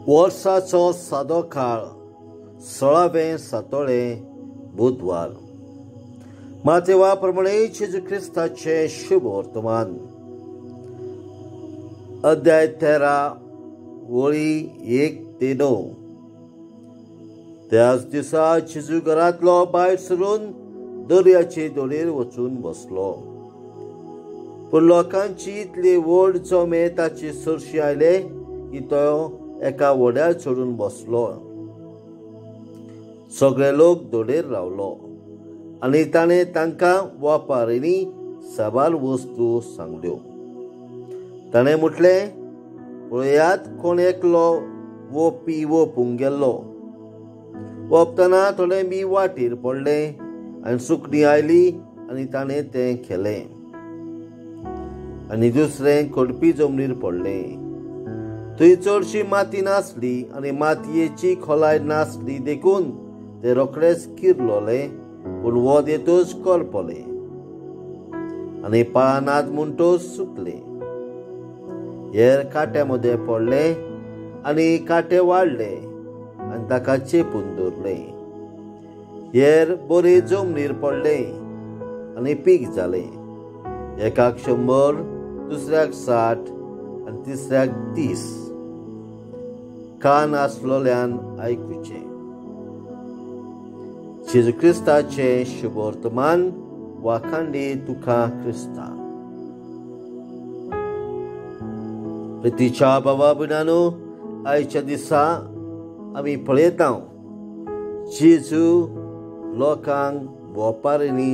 वर्साचो सादो काळ 16वें सातोळें बुधवार. मातेवा प्रमाणे जेजू क्रिस्ताचे शुभ वर्तमान. अध्याय 13 वळी 1 ते 9. त्याच दिसा जेजू घरांतलो भायर सरून दर्याचे दोडेर वचून बसलो. पूण लोकांची इतली व्हड जमे ताचे सरशी आयले की तो एका वड्यार चडून बसलो. सगळे लोक दोडेर रावलो आनी ताणें तांकां वापारींनी साबार वस्तू सांगल्यो. ताणें म्हटलें, पळयात, कोण एकलो वोपी वोपूंक गेल्लो. वोपतना थोडें बी वाटेर पडलें आनी सुकणीं आयली आनी ताणें तें केलें. आनी दुसरें कडपी जमनीर पडलें. थंय चडशी माती नासली आनी मातयेची खोलाय नासली देखून ते रोखडेच किरलोले, पूण वोत येतच करपले आनी पाळनात म्हणटच सुकले. हेर काट्या मदें पडले आनी काटे वाडले आनी ताका चेपून दवरले. हेर बरे जमनीर पडले आनी पीक जालें. एकाक 100, दुसऱ्याक 60 आनी तिसऱ्याक 30. कान आसलोल्यान आयकुचें. जेजू क्रिस्ताचे शुभ वर्तमान. वाखांडी तुका क्रिस्ता. प्रितीच्या भावा भयणांनो, आयच्या दिसा आमी पळयता जेजू लोकांक वेपाऱ्यांनी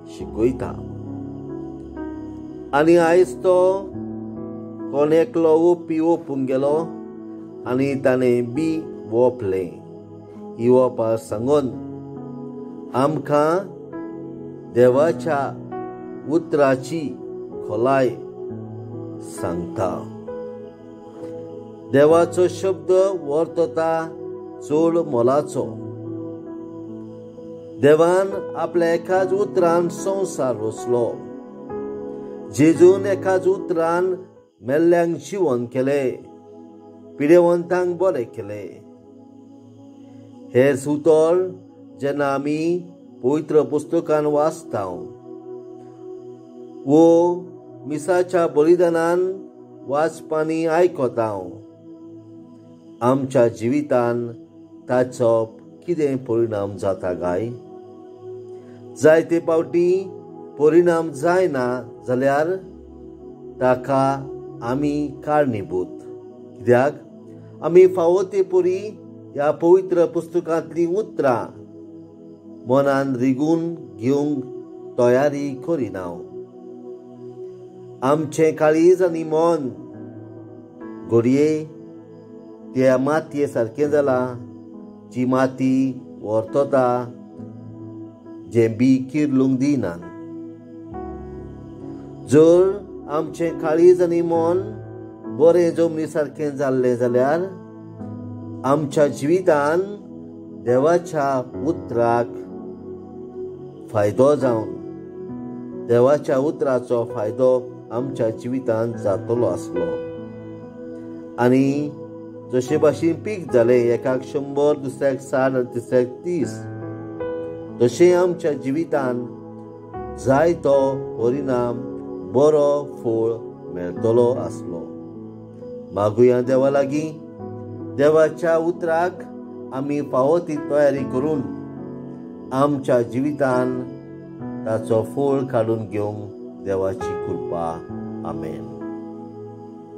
शिकयता. आनी आयज तो कोण एकलो वोपी वोपूंक गेलो आनी ताणें बी वोपलें. ही वोपार सांगून आमकां देवाच्या उतराची खोलाय सांगता. देवाचो शब्द वर्तता चड मोलाचो. देवान आपल्या एकाच उतरान संवसार रचलो. जेजून एकाच उतरान मेल्ल्यांक जिवंत केलें, पिडेवंतांक बरें केलें. हेच उतर जेन्ना आमी पवित्र पुस्तकान वाचता वो मिसाच्या बलिदानान वाचपांनी आयकता, आमच्या जिवितान ताचो कितें परिणाम जाता काय. जायते फावटी परिणाम जायना जाल्यार ताका आमी कारणीभूत. कित्याक आमी फावो ते परी ह्या पवित्र पुस्तकांतलीं उतरां मनान रिगून घेवंक तयारी करिना. आमचें काळीज आनी मन घडये त्या मातये सारकें जालां, जी माती वर्तता, जें बी किरलूंक दिनात. जर आमचें काळीज आनी मन बरें जमनी सारकें जाल्लें जाल्यार आमच्या जिवितान देवाच्या उतराक फायदो जावन देवाच्या उतराचो फायदो आमच्या जिवितान जातलो आसलो. आनी जशे भाशेन पीक जालें, एकाक 100, दुसऱ्याक 60 आनी तिसऱ्याक 30, तशें आमच्या जिवितान जाय तो परिणाम, बरो फळ मेळटलो आसलो. मागुया देवा लागीं, देवाच्या उतराक आमी फावो ती तयारी करून आमच्या जिवितान ताचो फळ काडून घेवंक देवाची कृपा. आमेन.